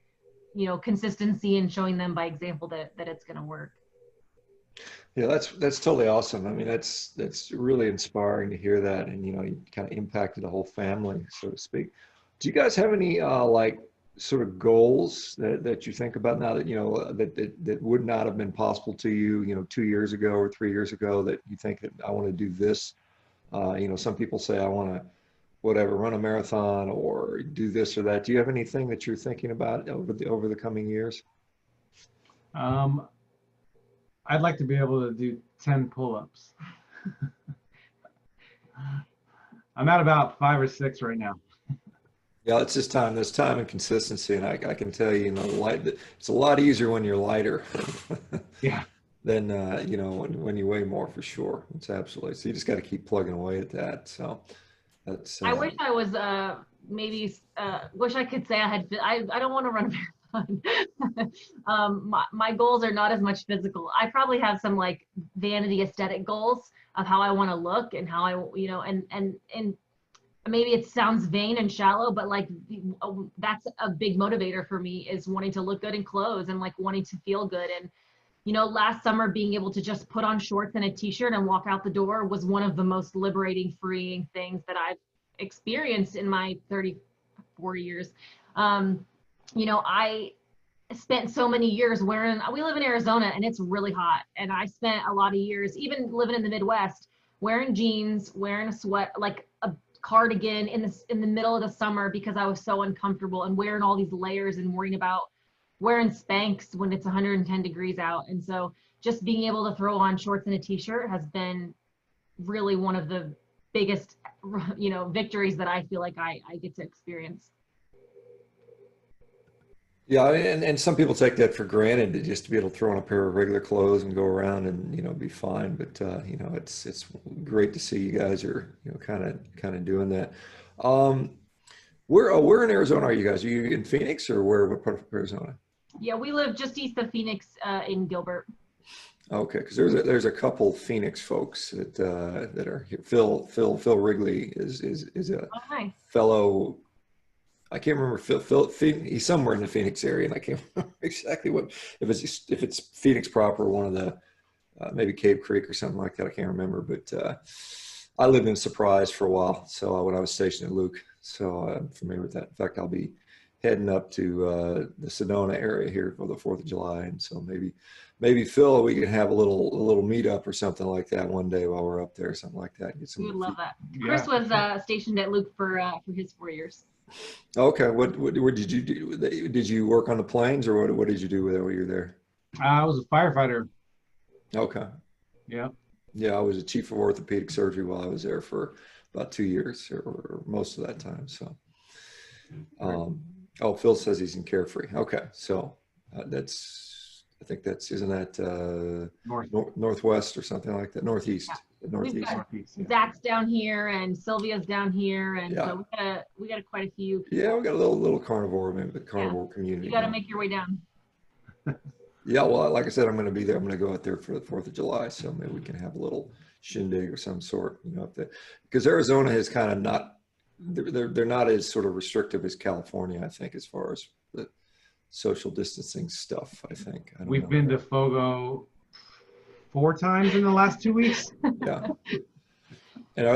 you know, consistency and showing them by example that it's going to work. Yeah, that's totally awesome. I mean, that's really inspiring to hear that, and you know, you kind of impacted the whole family, so to speak. Do you guys have any like sort of goals that you think about now that you know that would not have been possible to you, you know, 2 years ago or 3 years ago, that you think that I want to do this? You know, some people say I want to whatever, run a marathon or do this or that. Do you have anything that you're thinking about over the coming years? I'd like to be able to do 10 pull-ups. I'm at about 5 or 6 right now. Yeah, it's just time. There's time and consistency, and I can tell you, you know, it's a lot easier when you're lighter. Yeah. Than you know, when you weigh more, for sure. It's absolutely. So you just got to keep plugging away at that. So that's. I wish I was wish I could say I had. I don't want to run a marathon. My goals are not as much physical. I probably have some like vanity aesthetic goals of how I want to look and how I, you know, and maybe it sounds vain and shallow, but like that's a big motivator for me, is wanting to look good in clothes and like wanting to feel good. And you know, last summer being able to just put on shorts and a t-shirt and walk out the door was one of the most liberating, freeing things that I've experienced in my 34 years. You know, I spent so many years we live in Arizona and it's really hot. And I spent a lot of years, even living in the Midwest, wearing jeans, wearing a sweat, like a cardigan in the middle of the summer because I was so uncomfortable, and wearing all these layers and worrying about wearing Spanx when it's 110 degrees out. And so just being able to throw on shorts and a t-shirt has been really one of the biggest, you know, victories that I feel like I get to experience. Yeah, and some people take that for granted, to just to be able to throw on a pair of regular clothes and go around and you know be fine. But you know, it's great to see you guys are, you know, kind of doing that. Where in Arizona are you guys? Are you in Phoenix, or what part of Arizona? Yeah, we live just east of Phoenix in Gilbert. Okay, because there's a couple Phoenix folks that are here. Phil Wrigley is a Oh, nice. fellow. I can't remember he's somewhere in the Phoenix area, and I can't remember exactly what, if it's Phoenix proper, one of the maybe Cave Creek or something like that. I can't remember, but I lived in Surprise for a while. So when I was stationed at Luke, so I'm familiar with that. In fact, I'll be heading up to the Sedona area here for the 4th of July, and so maybe Phil, we can have a little meetup or something like that one day while we're up there, something like that. Get some. We would love that. Yeah. Chris was stationed at Luke for his 4 years. Okay, what did you do? Did you work on the planes, or what did you do while you were there? I was a firefighter. Okay. Yeah. Yeah, I was a chief of orthopedic surgery while I was there for about 2 years, or most of that time. So, oh, Phil says he's in Carefree. Okay, so isn't that Northwest or something like that? Northeast. Yeah. Northeast. Northeast, yeah. Zach's down here and Sylvia's down here, and Yeah. so we got quite a few. Yeah, we got a little carnivore, maybe the carnivore community. You got to make your way down. Yeah, well, like I said, I'm going to be there. I'm going to go out there for the 4th of July, so maybe we can have a little shindig or some sort, you know, because Arizona is kind of not, they're not as sort of restrictive as California, I think, as far as the social distancing stuff. I think We've been to Fogo 4 times in the last 2 weeks. Yeah. And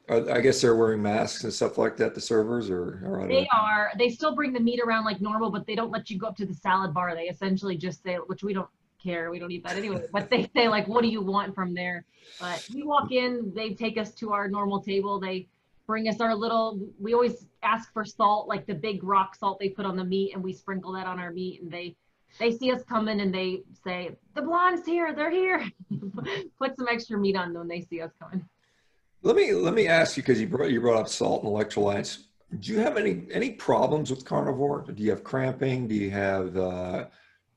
I guess they're wearing masks and stuff like that, the servers, or I don't know. They still bring the meat around like normal, but they don't let you go up to the salad bar. They essentially just say, which we don't care, we don't eat that anyway, but they say like, what do you want from there? But we walk in, they take us to our normal table, they bring us we always ask for salt, like the big rock salt they put on the meat, and we sprinkle that on our meat, and they see us coming and they say, the blonde's here, they're here. Put some extra meat on when they see us coming. Let me ask you, because you brought up salt and electrolytes. Do you have any problems with carnivore? Do you have cramping? Do you have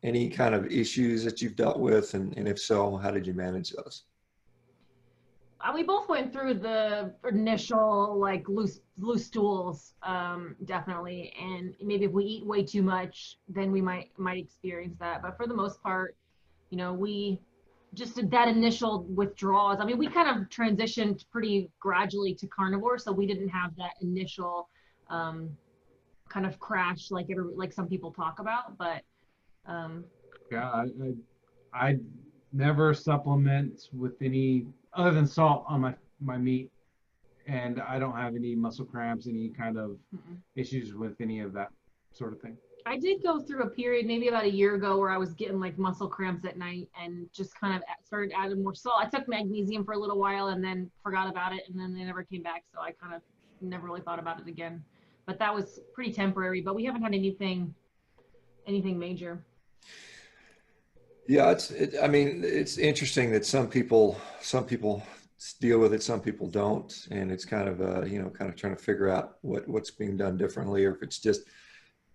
any kind of issues that you've dealt with? And if so, how did you manage those? We both went through the initial like loose stools, definitely, and maybe if we eat way too much, then we might experience that. But for the most part, we just did that initial withdrawals. I mean, we kind of transitioned pretty gradually to carnivore, so we didn't have that initial um, kind of crash like some people talk about. But um, Yeah, I never supplement with any other than salt on my meat, and I don't have any muscle cramps, any kind of mm-mm. issues with any of that sort of thing. I did go through a period maybe about a year ago where I was getting like muscle cramps at night and just kind of started adding more salt. I took magnesium for a little while and then forgot about it, and then they never came back. So I kind of never really thought about it again. But that was pretty temporary. But we haven't had anything major. Yeah, I mean, it's interesting that some people deal with it, some people don't, and it's kind of kind of trying to figure out what's being done differently, or if it's just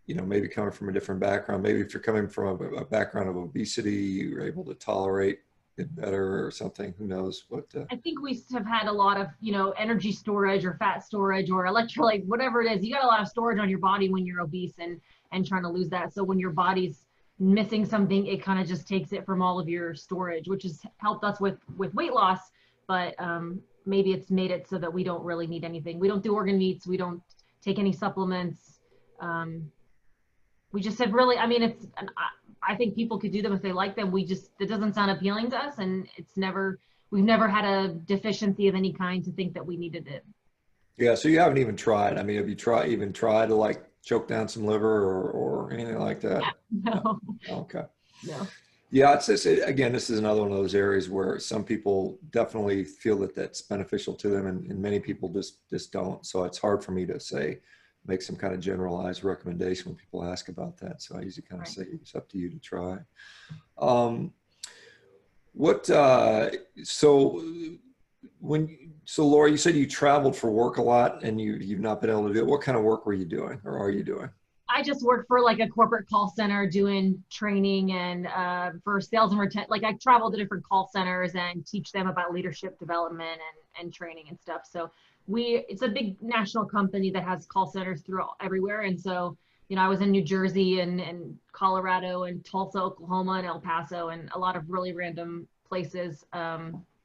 maybe coming from a different background. Maybe if you're coming from a background of obesity, you're able to tolerate it better or something. Who knows what? I think we have had a lot of, energy storage or fat storage or electrolyte, whatever it is. You got a lot of storage on your body when you're obese and trying to lose that. So when your body's missing something, it kind of just takes it from all of your storage, which has helped us with weight loss. But maybe it's made it so that we don't really need anything. We don't do organ meats. We don't take any supplements. We just have really, I mean, I think people could do them if they like them. It doesn't sound appealing to us, and we've never had a deficiency of any kind to think that we needed it. Yeah, so you haven't even tried. I mean, have you tried to like choke down some liver or anything like that? No, Okay. no. Yeah, it's just, again, this is another one of those areas where some people definitely feel that that's beneficial to them, and many people just don't. So it's hard for me to say, make some kind of generalized recommendation when people ask about that. So I usually kind of Right. say it's up to you to try. Um, so Laura, you said you traveled for work a lot and you've not been able to do it. What kind of work were you doing, or are you doing? I just work for like a corporate call center doing training and for sales and retention. Like I travel to different call centers and teach them about leadership development and training and stuff. So it's a big national company that has call centers throughout everywhere. And so, I was in New Jersey and Colorado and Tulsa, Oklahoma and El Paso and a lot of really random places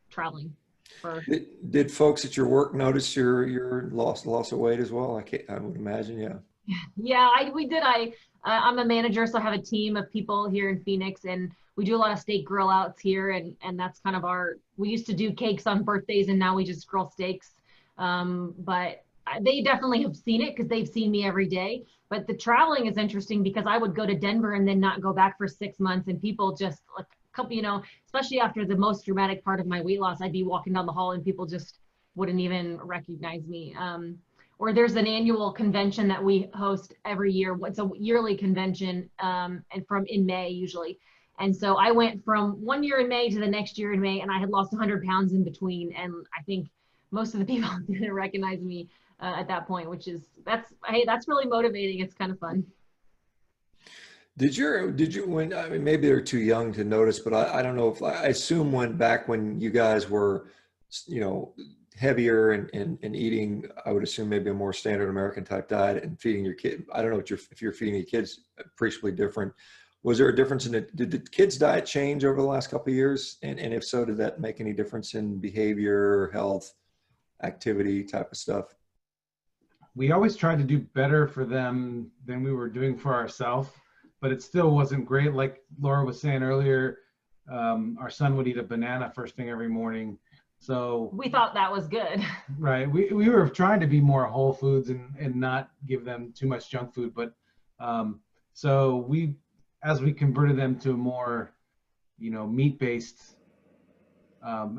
traveling for. Did folks at your work notice your loss of weight as well? I would imagine, yeah. Yeah, we did. I'm a manager, so I have a team of people here in Phoenix, and we do a lot of steak grill outs here, and that's kind of we used to do cakes on birthdays, and now we just grill steaks. But they definitely have seen it because they've seen me every day. But the traveling is interesting because I would go to Denver and then not go back for 6 months, and people just like a couple, especially after the most dramatic part of my weight loss, I'd be walking down the hall and people just wouldn't even recognize me. Or there's an annual convention that we host every year. It's a yearly convention, and in May usually. And so I went from one year in May to the next year in May, and I had lost 100 pounds in between. And I think most of the people didn't recognize me at that point, hey, that's really motivating. It's kind of fun. Did you when, I mean, maybe they're too young to notice, but I don't know if I assume when you guys were, heavier and eating, I would assume maybe a more standard American type diet and feeding your kid. I don't know if you're feeding your kids appreciably different. Was there a difference in it? Did the kids' diet change over the last couple of years? And if so, did that make any difference in behavior, health, activity type of stuff? We always tried to do better for them than we were doing for ourselves, but it still wasn't great. Like Laura was saying earlier, our son would eat a banana first thing every morning. So we thought that was good. Right. We were trying to be more whole foods and not give them too much junk food. But so as we converted them to more, meat-based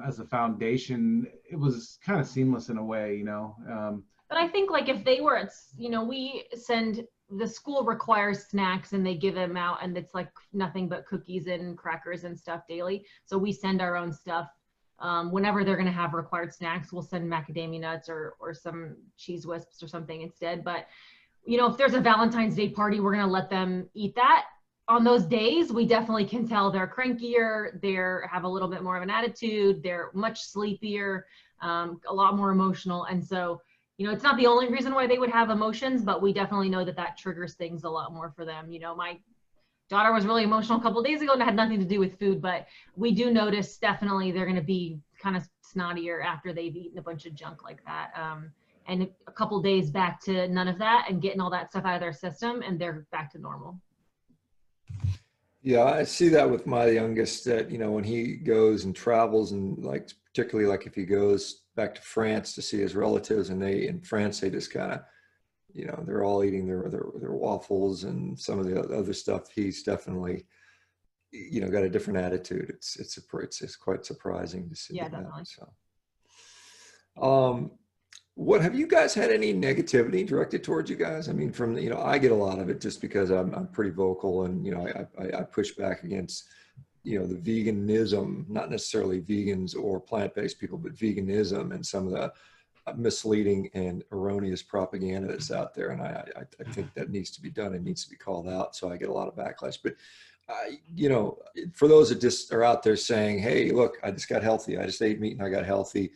as a foundation, it was kind of seamless in a way, But I think like if they were, the school requires snacks and they give them out, and it's like nothing but cookies and crackers and stuff daily. So we send our own stuff Whenever they're going to have required snacks, we'll send macadamia nuts or some cheese wisps or something instead. But, you know, if there's a Valentine's Day party, we're going to let them eat that. On those days, we definitely can tell they're crankier, have a little bit more of an attitude, they're much sleepier, a lot more emotional. And so, you know, it's not the only reason why they would have emotions, but we definitely know that that triggers things a lot more for them. You know, my daughter was really emotional a couple of days ago and it had nothing to do with food, but we do notice definitely they're going to be kind of snottier after they've eaten a bunch of junk like that. And a couple of days back to none of that and getting all that stuff out of their system, and they're back to normal. Yeah, I see that with my youngest, that, you know, when he goes and travels, and like, particularly like if he goes back to France to see his relatives, and in France, they just kind of, you know, they're all eating their waffles and some of the other stuff. He's definitely, you know, got a different attitude. It's quite surprising to see. Yeah, that. definitely. So, what have you guys had any negativity directed towards you guys? I mean, from, you know, I get a lot of it just because I'm pretty vocal, and, you know, I push back against, you know, the veganism, not necessarily vegans or plant-based people, but veganism and some of the misleading and erroneous propaganda that's out there. And I think that needs to be done and needs to be called out. So I get a lot of backlash. But you know, for those that just are out there saying, hey, look, I just got healthy, I just ate meat and I got healthy,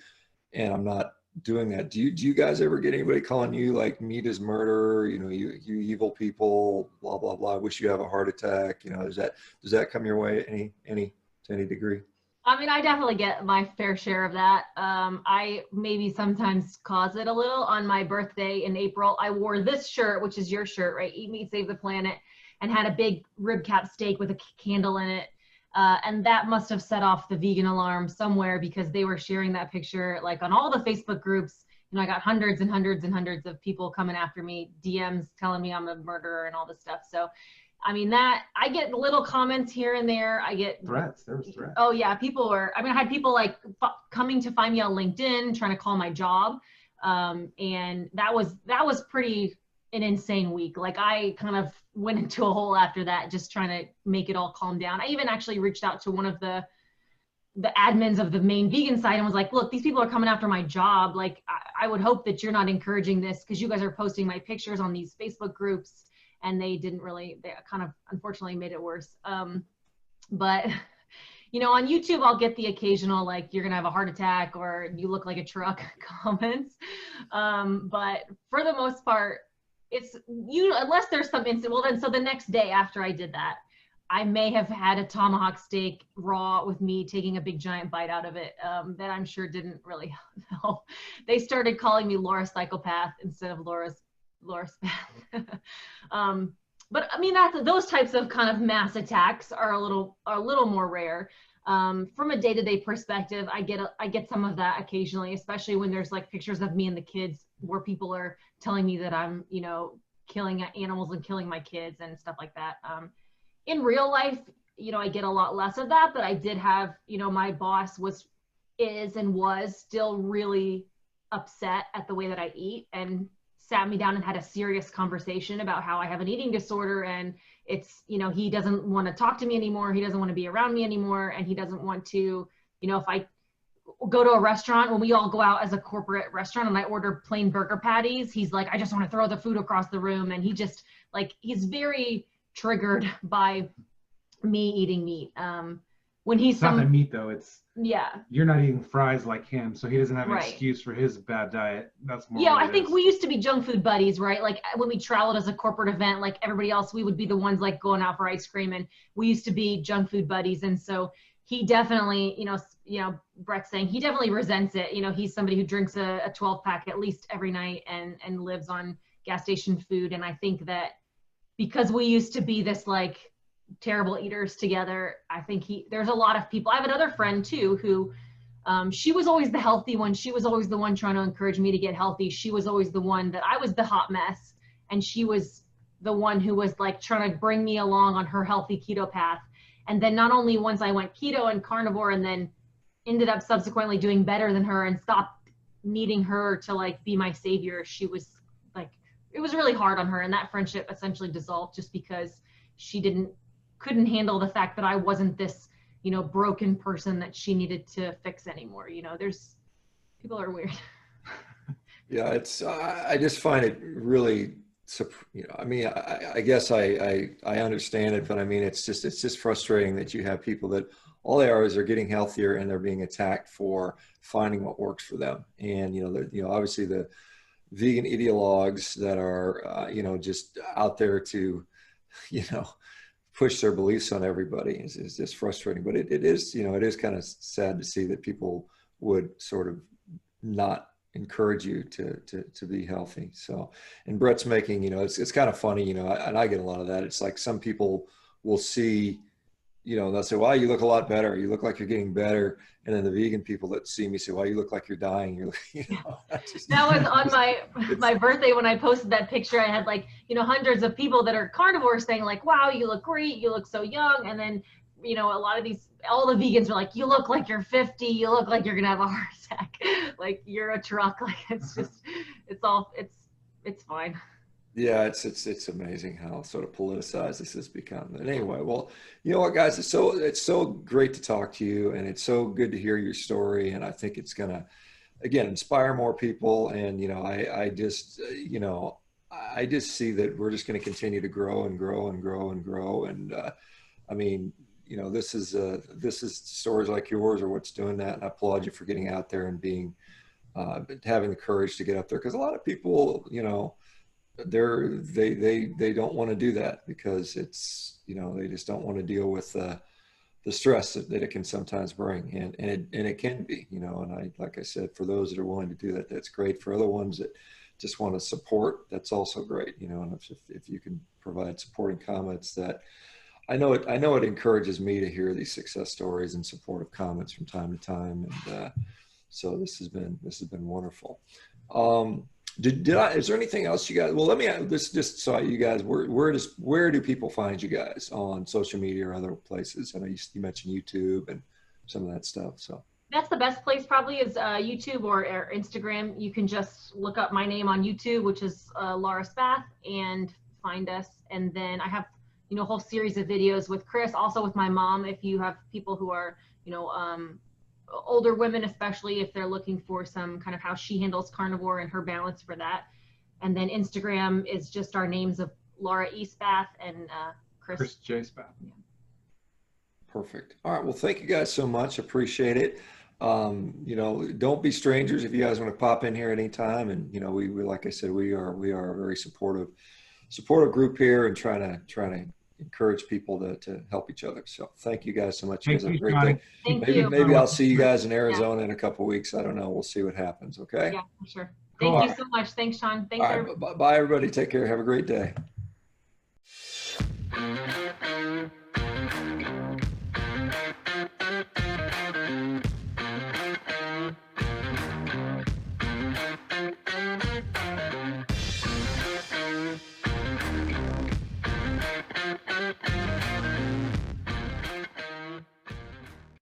and I'm not doing that. Do you guys ever get anybody calling you like meat is murder, you know, you evil people, blah blah blah, wish you have a heart attack? You know, does that come your way to any degree? I mean, I definitely get my fair share of that. I maybe sometimes cause it a little. On my birthday in April, I wore this shirt, which is your shirt, right? Eat Meat, Save the Planet, and had a big rib cap steak with a candle in it. And that must have set off the vegan alarm somewhere, because they were sharing that picture like on all the Facebook groups. You know, I got hundreds and hundreds and hundreds of people coming after me, DMs telling me I'm a murderer and all this stuff. So, I mean, that I get little comments here and there. I get Threats. There was threats. Oh yeah, I had people like coming to find me on LinkedIn, trying to call my job. And that was pretty an insane week. Like, I kind of went into a hole after that, just trying to make it all calm down. I even actually reached out to one of the admins of the main vegan site and was like, look, these people are coming after my job. Like, I would hope that you're not encouraging this, because you guys are posting my pictures on these Facebook groups. And they kind of unfortunately made it worse. But, you know, on YouTube, I'll get the occasional, like, you're gonna have a heart attack or you look like a truck comments. But for the most part, unless there's some incident, well then, so the next day after I did that, I may have had a tomahawk steak raw with me taking a big giant bite out of it, that I'm sure didn't really help. They started calling me Laura Psychopath instead of Laura Spath. But I mean, those types of kind of mass attacks are a little more rare. From a day-to-day perspective, I get some of that occasionally, especially when there's like pictures of me and the kids where people are telling me that I'm, you know, killing animals and killing my kids and stuff like that. In real life, you know, I get a lot less of that, but I did have, you know, my boss was still really upset at the way that I eat, and sat me down and had a serious conversation about how I have an eating disorder, and it's, you know, he doesn't want to talk to me anymore. He doesn't want to be around me anymore. And he doesn't want to, you know, if I go to a restaurant, when we all go out as a corporate restaurant and I order plain burger patties, he's like, I just want to throw the food across the room. And he just he's very triggered by me eating meat. When he's not the meat though, it's you're not eating fries like him, so he doesn't have an excuse for his bad diet. That's more I think we used to be junk food buddies, right? Like, when we traveled as a corporate event, like everybody else, we would be the ones like going out for ice cream, and we used to be junk food buddies. And so he definitely, you know, Brett's saying he definitely resents it. You know, he's somebody who drinks a 12-pack at least every night and lives on gas station food. And I think that because we used to be this like terrible eaters together, I think there's a lot of people. I have another friend too who she was always the healthy one. She was always the one trying to encourage me to get healthy. She was always the one that I was the hot mess, and she was the one who was like trying to bring me along on her healthy keto path. And then not only once I went keto and carnivore, and then ended up subsequently doing better than her and stopped needing her to like be my savior, she was like, it was really hard on her, and that friendship essentially dissolved just because she couldn't handle the fact that I wasn't this broken person that she needed to fix anymore. People are weird. Yeah, I just find it really, I mean, I guess I understand it, but I mean, it's just frustrating that you have people that all they are is they're getting healthier and they're being attacked for finding what works for them. And, obviously the vegan ideologues that are, just out there to, push their beliefs on everybody is just frustrating. But it is, it is kind of sad to see that people would sort of not encourage you to be healthy. So, and Brett's making, it's kind of funny, and I get a lot of that. It's like some people will see, they'll say, wow, you look a lot better. You look like you're getting better. And then the vegan people that see me say, wow, you look like you're dying. That was on my birthday when I posted that picture. I had hundreds of people that are carnivores saying like, wow, you look great. You look so young. And then, a lot of all the vegans are like, you look like you're 50. You look like you're going to have a heart attack. Like you're a truck. Like it's fine. Yeah, it's amazing how sort of politicized this has become. And anyway, well, you know what, guys, it's so great to talk to you, and it's so good to hear your story. And I think it's gonna, again, inspire more people. And I just see that we're just going to continue to grow and grow and grow and grow. And I mean, this is stories like yours are what's doing that. And I applaud you for getting out there and being having the courage to get up there, because a lot of people, they don't want to do that because it's, they just don't want to deal with the stress that it can sometimes bring, and it can be, and like I said, for those that are willing to do that, that's great. For other ones that just want to support, that's also great, and if you can provide supporting comments, that I know it encourages me to hear these success stories and supportive comments from time to time. And so this has been wonderful. Is there anything else you guys, well, let me ask this, just so you guys, where do people find you guys on social media or other places? I know you mentioned YouTube and some of that stuff. So that's the best place probably is YouTube or Instagram. You can just look up my name on YouTube, which is Laura Spath, and find us. And then I have, a whole series of videos with Chris, also with my mom. If you have people who are, older women, especially if they're looking for some kind of how she handles carnivore and her balance for that. And then Instagram is just our names of Laura E. Spath and Chris J. Spath. Yeah. Perfect. All right. Well, thank you guys so much. Appreciate it. Don't be strangers if you guys want to pop in here anytime. And, we like I said, we are a very supportive group here, and trying to encourage people to help each other. So thank you guys so much. You guys have a great day. Maybe I'll see you guys in Arizona in a couple of weeks. I don't know. We'll see what happens. Okay. Yeah, for sure. Thank you so much. Thanks, Sean. Thanks, everybody. Bye, everybody. Take care. Have a great day.